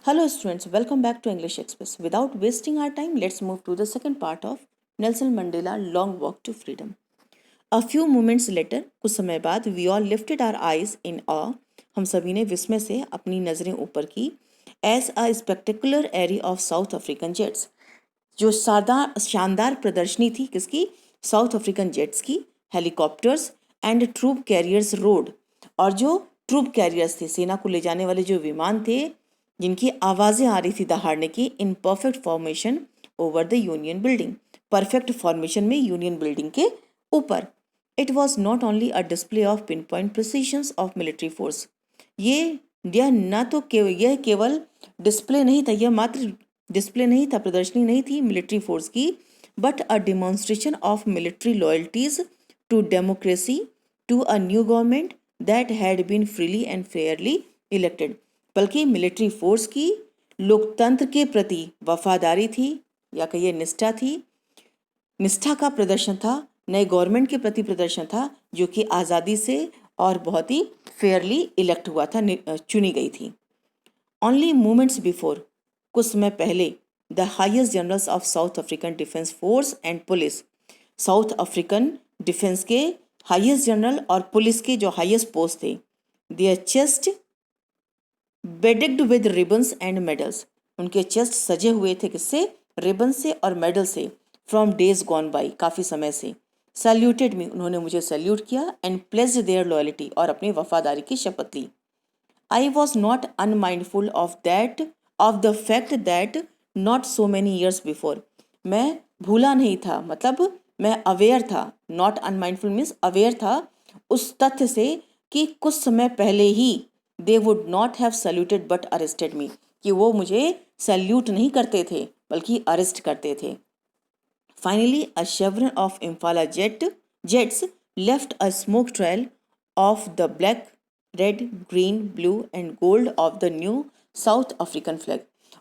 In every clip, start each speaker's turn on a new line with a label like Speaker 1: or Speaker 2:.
Speaker 1: Hello students, welcome back to English Express. Without wasting our time, let's move to the second part of Nelson Mandela Long Walk to Freedom. A few moments later, कुछ समय बाद, we all lifted our eyes in awe. हम सभी ने विस्मय से अपनी नजरें ऊपर की. As a spectacular array of South African jets, जो शानदार प्रदर्शनी थी किसकी? साउथ अफ्रीकन जेट्स की, helicopters and troop carriers road, और जो ट्रूप कैरियर्स थे, सेना को ले जाने वाले जो विमान थे जिनकी आवाज़ें आ रही थी दहाड़ने की, in perfect formation over the union building, perfect formation में यूनियन बिल्डिंग के ऊपर. It was not only a display of pin point precisions of military force. यह न तो यह केवल डिस्प्ले नहीं था, यह मात्र डिस्प्ले नहीं था, प्रदर्शनी नहीं थी मिलिट्री फोर्स की, but a demonstration of military loyalties to democracy, to a new government that had been freely and fairly elected. बल्कि मिलिट्री फोर्स की लोकतंत्र के प्रति वफादारी थी, या कहिए निष्ठा थी, निष्ठा का प्रदर्शन था, नए गवर्नमेंट के प्रति प्रदर्शन था जो कि आज़ादी से और बहुत ही फेयरली इलेक्ट हुआ था, चुनी गई थी. ओनली मोमेंट्स बिफोर, कुछ समय पहले, the highest generals of South African defence force and police, South African defence के हाईएस्ट जनरल और पुलिस के जो हाईएस्ट पोस्ट थे, their chest bedecked with ribbons and medals, उनके चेस्ट सजे हुए थे किससे? रिबन से और मेडल से. फ्रॉम डेज गॉन बाई, काफ़ी समय से. सैल्यूटेड मी, उन्होंने मुझे सैल्यूट किया. एंड प्लेस्ड देयर लॉयल्टी, और अपनी वफादारी की शपथ ली. I was not unmindful of the fact that not so many years before, मैं भूला नहीं था, मतलब मैं अवेयर था. नॉट अनमाइंडफुल मीन्स अवेयर था उस तथ्य से कि कुछ समय पहले ही they would not have saluted but arrested me, कि वो मुझे सैल्यूट नहीं करते थे बल्कि अरेस्ट करते थे. Finally a chevron of Impala jets left a smoke trail of the black, red, green, blue and gold of the new South African flag.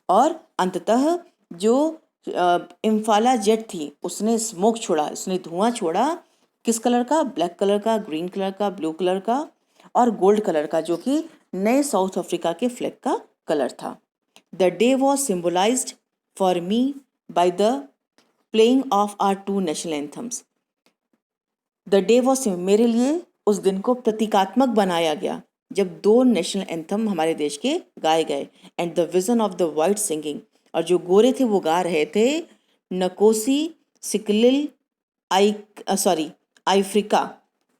Speaker 1: और अंततः जो इम्फाला जेट थी उसने स्मोक छोड़ा, उसने धुआं छोड़ा. किस कलर का? ब्लैक कलर का, ग्रीन कलर का, ब्लू कलर का और गोल्ड कलर का, जो कि नए साउथ अफ्रीका के फ्लैग का कलर था. The day was symbolised for me by the playing of our two national anthems. The day was, मेरे लिए उस दिन को प्रतीकात्मक बनाया गया जब दो नेशनल एंथम हमारे देश के गाए गए. And the vision of the white singing, और जो गोरे थे वो गा रहे थे नकोसी सिकलिल अफ्रीका.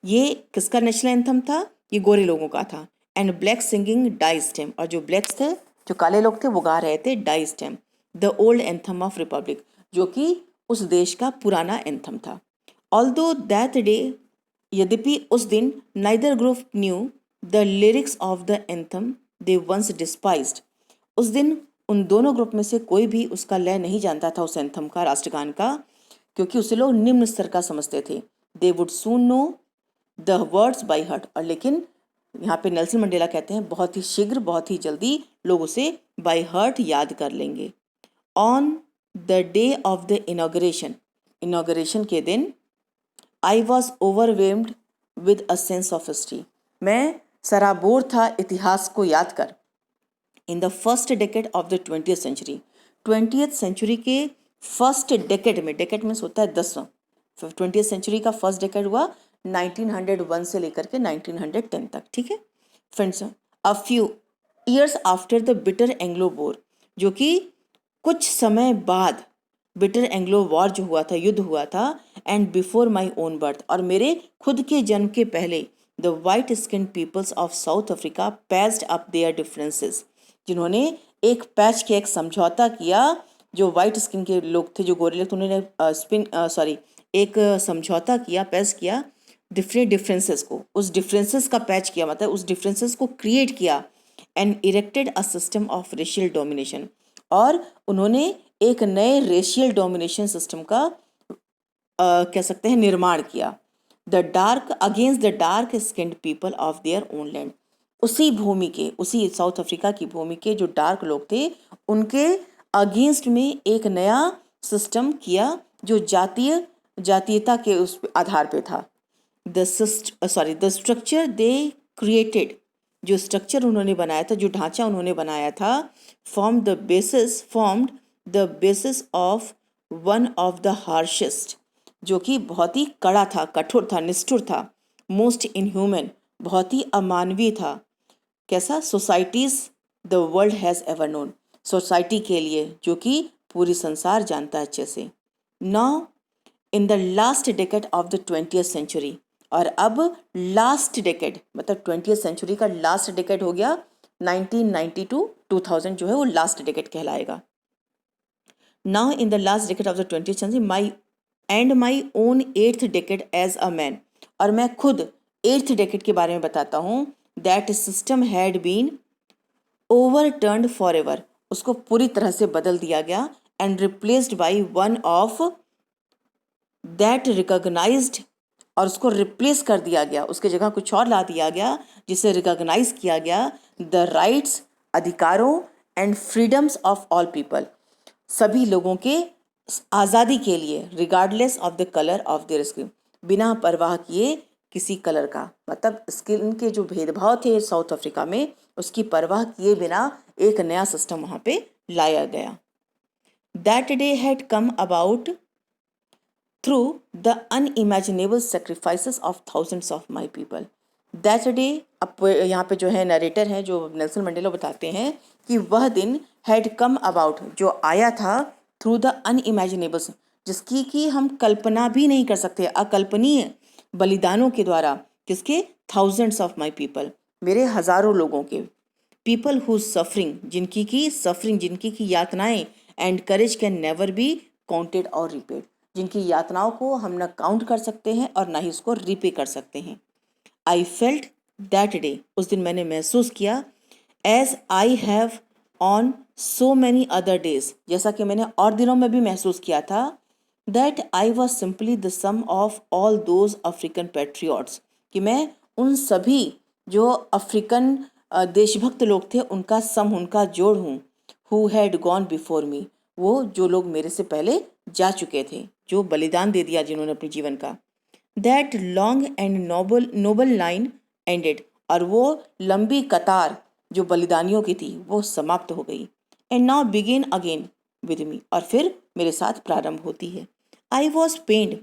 Speaker 1: ये किसका नेशनल एंथम था? ये गोरे लोगों का था. And black singing Die Stem, और जो ब्लैक्स थे, जो काले लोग थे, वो गा रहे थे Die Stem, the old anthem of republic, जो कि उस देश का पुराना एंथम था. ऑल्दो दैट डे, यद्यपि उस दिन, neither group knew the lyrics of the anthem they once despised, उस दिन उन दोनों ग्रुप में से कोई भी उसका लय नहीं जानता था, उस एंथम का, राष्ट्रगान का, क्योंकि उसे लोग निम्न स्तर का समझते थे. They would soon know the words by heart, और लेकिन यहाँ पे नेल्सन मंडेला कहते हैं बहुत ही शीघ्र, बहुत ही जल्दी लोग उसे बाय हार्ट याद कर लेंगे. On the day of the inauguration के दिन, I was overwhelmed with a sense of history, मैं सराबोर था इतिहास को याद कर. In the first decade of the 20th century, 20th century के फर्स्ट डेकेड में, डेकेड में होता है 10वां, 20th सेंचुरी का फर्स्ट डेकेड हुआ 1901 से लेकर के 1910 तक. ठीक है friends. A few years after the bitter Anglo war, जो कि कुछ समय बाद बिटर एंग्लो वॉर जो हुआ था, युद्ध हुआ था. And before my own birth, और मेरे खुद के जन्म के पहले, the white skin peoples of South Africa patched up their differences, जिन्होंने एक पैच के, एक समझौता किया, जो वाइट स्किन के लोग थे, जो गोरे लोग थे, उन्होंने एक समझौता किया, पैच किया डिफरेंट डिफरेंसेस को, उस डिफरेंसेस का पैच किया, मतलब उस डिफरेंसेस को क्रिएट किया. And erected a system of racial domination, और उन्होंने एक नए रेशियल डोमिनेशन सिस्टम का कह सकते हैं निर्माण किया. The dark against the dark skinned people of their own land, उसी भूमि के, उसी साउथ अफ्रीका की भूमि के जो डार्क लोग थे, उनके अगेंस्ट में एक नया सिस्टम किया जो जातीयता के उस आधार पे था. द स्ट्रक्चर दे क्रिएटेड, जो स्ट्रक्चर उन्होंने बनाया था, जो ढांचा उन्होंने बनाया था, formed the basis of one of the harshest, जो कि बहुत ही कड़ा था, कठोर था, निष्ठुर था, मोस्ट इनह्यूमन, बहुत ही अमानवीय था, कैसा, societies the world has ever known, society के लिए जो कि पूरी संसार जानता है अच्छे से। Now in the last decade of the 20th century, और अब लास्ट डेकेड मतलब 20th सेंचुरी का लास्ट डेकेड हो गया, 1990 to 2000 जो है वो लास्ट डेकेड कहलाएगा। Now in the last decade of the 20th century my own 8th decade as a man, और मैं खुद 8th डेकेड के बारे में बताता हूँ। That system had been overturned for ever, उसको पूरी तरह से बदल दिया गया, and replaced by one of that recognised, और उसको रिप्लेस कर दिया गया, उसके जगह कुछ और ला दिया गया जिसे रिकॉग्नाइज किया गया, द राइट्स, अधिकारों, and freedoms of all people, सभी लोगों के आज़ादी के लिए, regardless of the colour of their skin, बिना परवाह किए किसी कलर का, मतलब स्किन के जो भेदभाव थे साउथ अफ्रीका में, उसकी परवाह किए बिना एक नया सिस्टम वहाँ पे लाया गया। That day had come about through the unimaginable sacrifices of thousands of my people. That day, अब यहाँ पे जो है नरेटर है जो नेल्सन मंडेला बताते हैं कि वह दिन हैड कम अबाउट, जो आया था, थ्रू द अनइमेजिनेबल, जिसकी कि हम कल्पना भी नहीं कर सकते, अकल्पनीय बलिदानों के द्वारा, किसके, थाउजेंड्स ऑफ माई पीपल, मेरे हजारों लोगों के, पीपल हु सफरिंग, जिनकी की यातनाएं, and courage can never be counted और रिपेड, जिनकी यातनाओं को हम न काउंट कर सकते हैं और ना ही उसको रिपे कर सकते हैं। आई फेल्ट दैट डे, उस दिन मैंने महसूस किया, as I have on so many other days, जैसा कि मैंने और दिनों में भी महसूस किया था, that I was simply the sum of all those African patriots, कि मैं उन सभी जो अफ्रीकन देशभक्त लोग थे उनका सम, उनका जोड़ हूँ, who had gone before me, वो जो लोग मेरे से पहले जा चुके थे, जो बलिदान दे दिया जिन्होंने अपने जीवन का। That long and noble line ended, और वो लंबी कतार जो बलिदानियों की थी वो समाप्त हो गई। And now begin again with me, और फिर मेरे साथ प्रारंभ होती है। आई वॉज पेन्ड,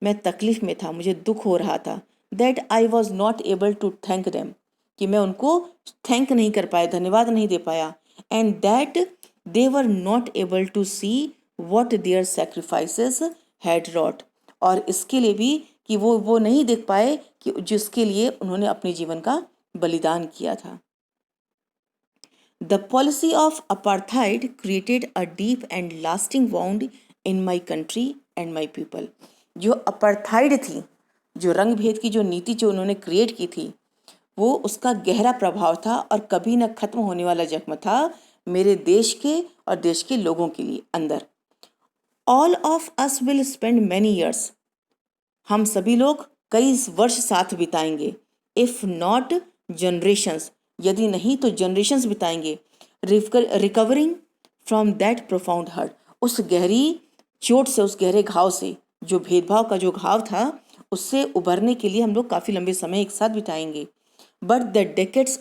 Speaker 1: मैं तकलीफ में था, मुझे दुख हो रहा था। That I was not able to thank them, कि मैं उनको थैंक नहीं कर पाया, धन्यवाद नहीं दे पाया। And that they were not able to see what their sacrifices had wrought, और इसके लिए भी कि वो नहीं देख पाए कि जिसके लिए उन्होंने अपने जीवन का बलिदान किया था। The policy of apartheid created a deep and lasting wound in my country and my people, जो अपार्थाइड थी, जो रंग भेद की जो नीति जो उन्होंने क्रिएट की थी, वो उसका गहरा प्रभाव था और कभी न खत्म होने वाला जख्म था मेरे देश के और देश के लोगों के लिए अंदर। All of us will spend many years, हम सभी लोग कई वर्ष साथ बिताएंगे, इफ नॉट जनरेशंस, यदि नहीं तो जनरेशंस बिताएंगे, recovering from that profound hurt, उस गहरी चोट से, उस गहरे घाव से, जो भेदभाव का जो घाव था, उससे उभरने के लिए हम लोग काफ़ी लंबे समय एक साथ बिताएंगे। But the decades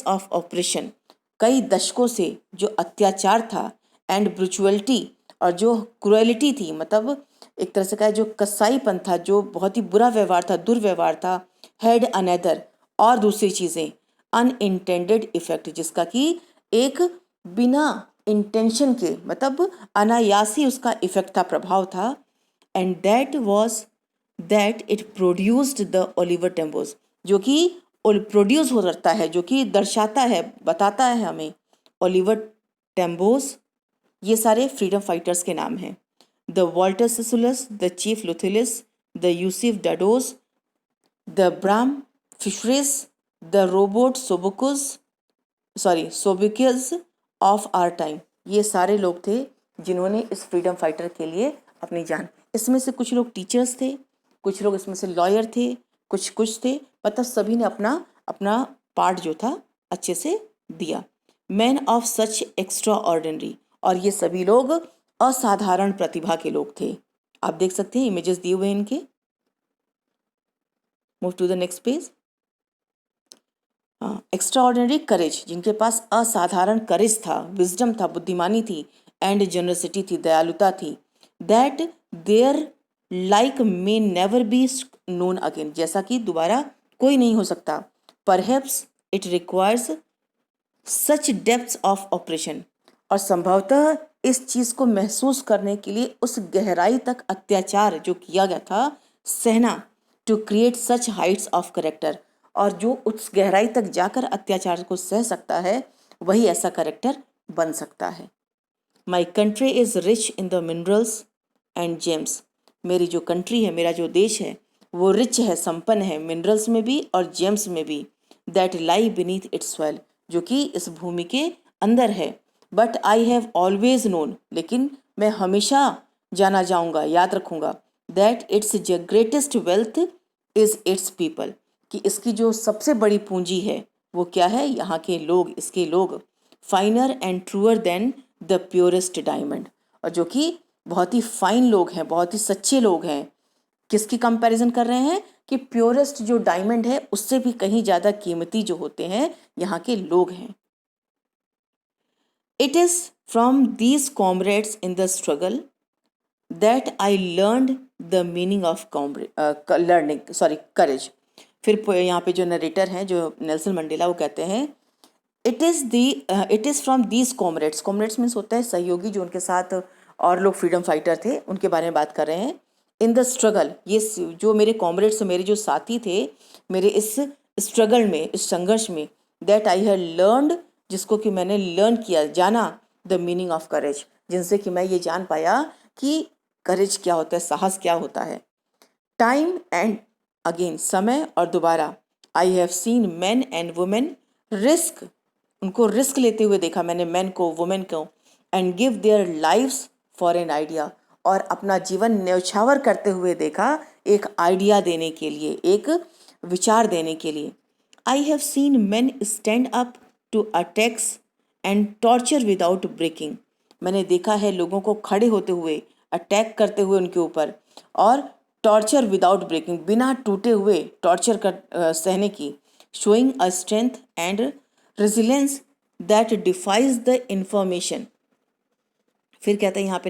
Speaker 1: of operation, कई दशकों से जो अत्याचार था, एंड ब्रुचुअलिटी, और जो क्रुएलिटी थी, मतलब एक तरह से कहा जो कसाईपन था, जो बहुत ही बुरा व्यवहार था, दुर्व्यवहार था, हैड अनदर, और दूसरी चीज़ें, अनइंटेंडेड इफेक्ट, जिसका कि एक बिना इंटेंशन के, मतलब अनायासी उसका इफेक्ट था, प्रभाव था। And that it produced the Oliver Tambos, जो कि प्रोड्यूस हो सकता है, जो कि दर्शाता है, बताता है हमें, ओलिवर टेम्बोज, ये सारे फ्रीडम फाइटर्स के नाम हैं। The Walter Sisulus, the chief Luthulis, the Yusuf Dadoos, the Bram Fischers, the Robert Sobukwes of our time, ये सारे लोग थे जिन्होंने इस फ्रीडम फाइटर के लिए अपनी जान, इसमें से कुछ लोग टीचर्स थे, कुछ लोग इसमें से लॉयर थे, कुछ थे, मतलब सभी ने अपना अपना पार्ट जो था अच्छे से दिया। Man of such extra ordinary, और ये सभी लोग असाधारण प्रतिभा के लोग थे। आप देख सकते हैं इमेजेस दिए हुए हैं इनके। Move to the next page. Extraordinary courage, जिनके पास असाधारण करेज था, विजडम था, बुद्धिमानी थी, एंड जनरसिटी थी, दयालुता थी, that their like may never be known again, जैसा कि दोबारा कोई नहीं हो सकता. Perhaps it requires such depths of oppression, और संभवतः इस चीज़ को महसूस करने के लिए उस गहराई तक अत्याचार जो किया गया था सहना, to create such heights of character, और जो उस गहराई तक जाकर अत्याचार को सह सकता है वही ऐसा करेक्टर बन सकता है. My country is rich in the minerals and James, मेरी जो कंट्री है, मेरा जो देश है, वो रिच है, संपन्न है, मिनरल्स में भी और जेम्स में भी, that lie beneath it's soil, जो कि इस भूमि के अंदर है. But I have always known, लेकिन मैं हमेशा जाना जाऊंगा, याद रखूंगा, that it's greatest wealth is it's people, कि इसकी जो सबसे बड़ी पूंजी है वो क्या है, यहाँ के लोग, इसके लोग. Finer and truer than the purest diamond, और जो कि बहुत ही फाइन लोग हैं, बहुत ही सच्चे लोग हैं. किसकी कंपैरिजन कर रहे हैं कि प्योरेस्ट जो डायमंड है उससे भी कहीं ज़्यादा कीमती जो होते हैं यहाँ के लोग हैं. It is from these comrades in the struggle that I learned the meaning of courage. फिर यहाँ पे जो नरेटर हैं, जो नेल्सन मंडेला, वो कहते हैं it is from these comrades. Comrades means होता है सहयोगी, जो उनके साथ और लोग फ्रीडम फाइटर थे, उनके बारे में बात कर रहे हैं. इन द स्ट्रगल, ये जो मेरे कॉमरेड्स, मेरे जो साथी थे मेरे इस स्ट्रगल में, इस संघर्ष में, दैट आई हैव लर्नड, जिसको कि मैंने लर्न किया, जाना, द मीनिंग ऑफ करेज, जिनसे कि मैं ये जान पाया कि करेज क्या होता है, साहस क्या होता है. टाइम एंड अगेन, समय और दोबारा, आई have seen man and women risk, उनको रिस्क लेते हुए देखा मैंने, मैन को, वुमेन को, and give their lives for an idea, और अपना जीवन न्यौछावर करते हुए देखा एक आइडिया देने के लिए, एक विचार देने के लिए. I have seen man stand up to attacks and torture without breaking, मैंने देखा है लोगों को खड़े होते हुए, अटैक करते हुए उनके ऊपर, और टॉर्चर विदाउट ब्रेकिंग, बिना टूटे हुए टॉर्चर कर सहने की. Showing a strength and resilience that defies the information. फिर कहते हैं यहाँ पे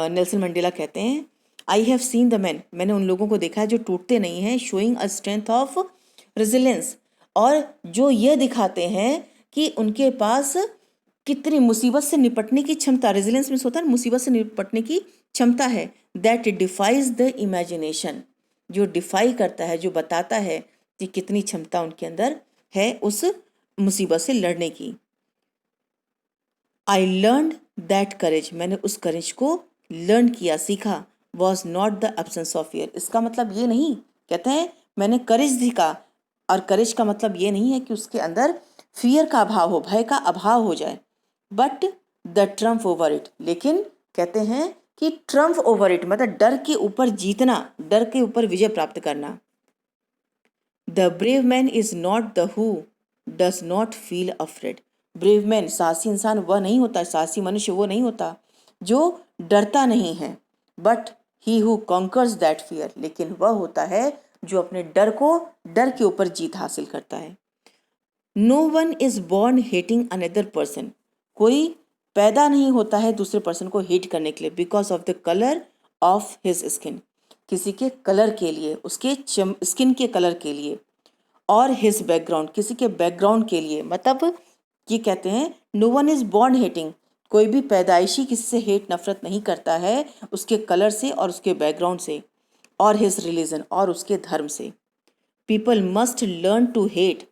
Speaker 1: नेल्सन मंडेला कहते हैं आई हैव सीन द मैन, मैंने उन लोगों को देखा है जो टूटते नहीं हैं. Showing a strength of resilience, और जो यह दिखाते हैं कि उनके पास कितनी मुसीबत से निपटने की क्षमता, रेजिलेंस मीन्स होता है मुसीबत से निपटने की क्षमता है. दैट डिफाइज द इमेजिनेशन, जो डिफाई करता है, जो बताता है कि कितनी क्षमता उनके अंदर है उस मुसीबत से लड़ने की. आई लर्न दैट करेज, मैंने उस करेज को लर्न किया, सीखा. Was not the absence of fear, इसका मतलब ये नहीं, कहते हैं मैंने करेज सीखा, और करेज का मतलब ये नहीं है कि उसके अंदर फियर का अभाव हो, भय का अभाव हो जाए. But the triumph over it, लेकिन कहते हैं कि ट्रम्फ ओवर इट मतलब डर के ऊपर जीतना, डर के ऊपर विजय प्राप्त करना. The brave man is not the who does not feel afraid, brave man, साहसी इंसान वह नहीं होता, साहसी मनुष्य वो नहीं होता जो डरता नहीं है. But he who conquers that fear, लेकिन वह होता है जो अपने डर के ऊपर जीत हासिल करता है. No one is born hating another person, कोई पैदा नहीं होता है दूसरे पर्सन को हेट करने के लिए, because of the colour of his skin, किसी के कलर के लिए, उसके स्किन के कलर के लिए, और हिज बैकग्राउंड, किसी के बैकग्राउंड के लिए. मतलब ये कहते हैं no one is born hating, कोई भी पैदाइशी किसी से हेट नफरत नहीं करता है उसके कलर से और उसके बैकग्राउंड से, और हिज रिलीजन, और उसके धर्म से. People must learn to hate,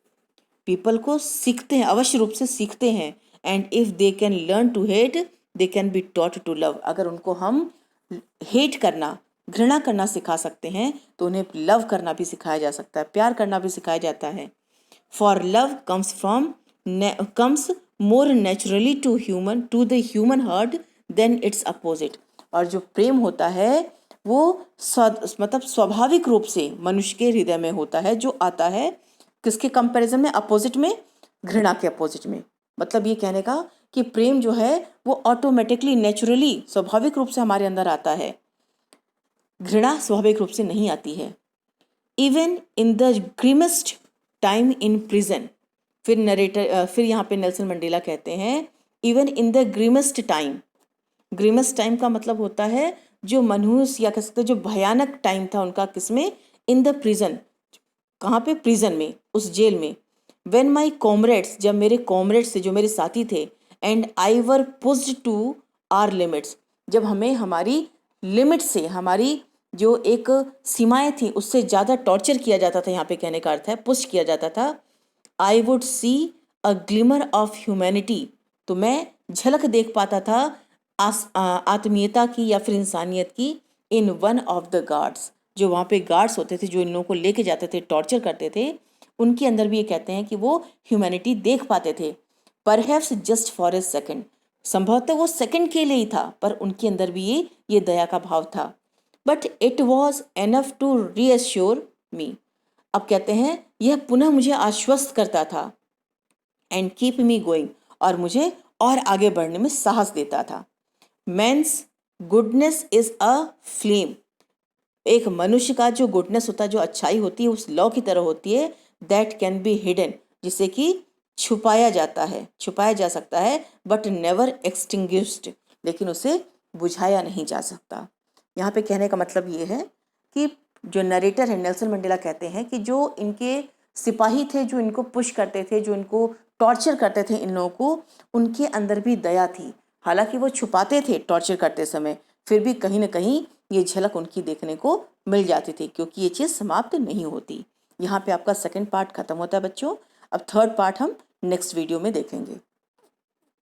Speaker 1: people को सीखते हैं, अवश्य रूप से सीखते हैं. And if they can learn to hate they can be taught to love, अगर उनको हम हेट करना, घृणा करना सिखा सकते हैं तो उन्हें लव करना भी सिखाया जा सकता है, प्यार करना भी सिखाया जाता है. For love comes more naturally to the human heart than its opposite, और जो प्रेम होता है वो मतलब स्वाभाविक रूप से मनुष्य के हृदय में होता है, जो आता है किसके कंपैरिजन में, अपोजिट में, घृणा के अपोजिट में. मतलब ये कहने का कि प्रेम जो है वो ऑटोमेटिकली, नेचुरली, स्वाभाविक रूप से हमारे अंदर आता है, घृणा स्वाभाविक रूप से नहीं आती है. Even in the grimmest time in prison. फिर फिर यहाँ पे नेल्सन मंडेला कहते हैं even in the grimmest time. Grimmest time का मतलब होता है जो मनहूस या कह सकते जो भयानक टाइम था उनका, किसमें, इन द प्रिजन, कहाँ पे, प्रिजन में, उस जेल में। वेन माई कॉमरेड्स, जब मेरे कॉमरेड्स थे, जो मेरे साथी थे, and I were pushed to our limits, जब हमें हमारी लिमिट से, हमारी जो एक सीमाएं थी उससे ज़्यादा टॉर्चर किया जाता था, यहाँ पे कहने का अर्थ है पुश किया जाता था। I would see a glimmer of humanity, तो मैं झलक देख पाता था आत्मीयता की या फिर इंसानियत की, in one of the guards, जो वहाँ पे गार्ड्स होते थे जो इन लोगों को लेके जाते थे, टॉर्चर करते थे, उनके अंदर भी ये कहते हैं कि वो ह्यूमैनिटी देख पाते थे। Perhaps just for a second, संभवतः वो सेकंड के लिए ही था, पर उनके अंदर भी ये दया का भाव था। But it was enough to reassure me, अब कहते हैं यह पुनः मुझे आश्वस्त करता था, एंड कीप मी गोइंग, और मुझे और आगे बढ़ने में साहस देता था। Man's goodness is a flame, एक मनुष्य का जो गुडनेस होता है, जो अच्छाई होती है, उस लौ की तरह होती है, दैट कैन बी हिडन, जिसे कि छुपाया जाता है, छुपाया जा सकता है, बट नेवर एक्सटिंग्विश्ड, लेकिन उसे बुझाया नहीं जा सकता। यहाँ पे कहने का मतलब ये है कि जो नरेटर है नेल्सन मंडेला कहते हैं कि जो इनके सिपाही थे, जो इनको पुश करते थे, जो इनको टॉर्चर करते थे इन लोगों को, उनके अंदर भी दया थी। हालांकि वो छुपाते थे टॉर्चर करते समय, फिर भी कहीं ना कहीं ये झलक उनकी देखने को मिल जाती थी, क्योंकि ये चीज़ समाप्त नहीं होती। यहाँ पे आपका सेकंड पार्ट खत्म होता है बच्चों। अब थर्ड पार्ट हम नेक्स्ट वीडियो में देखेंगे।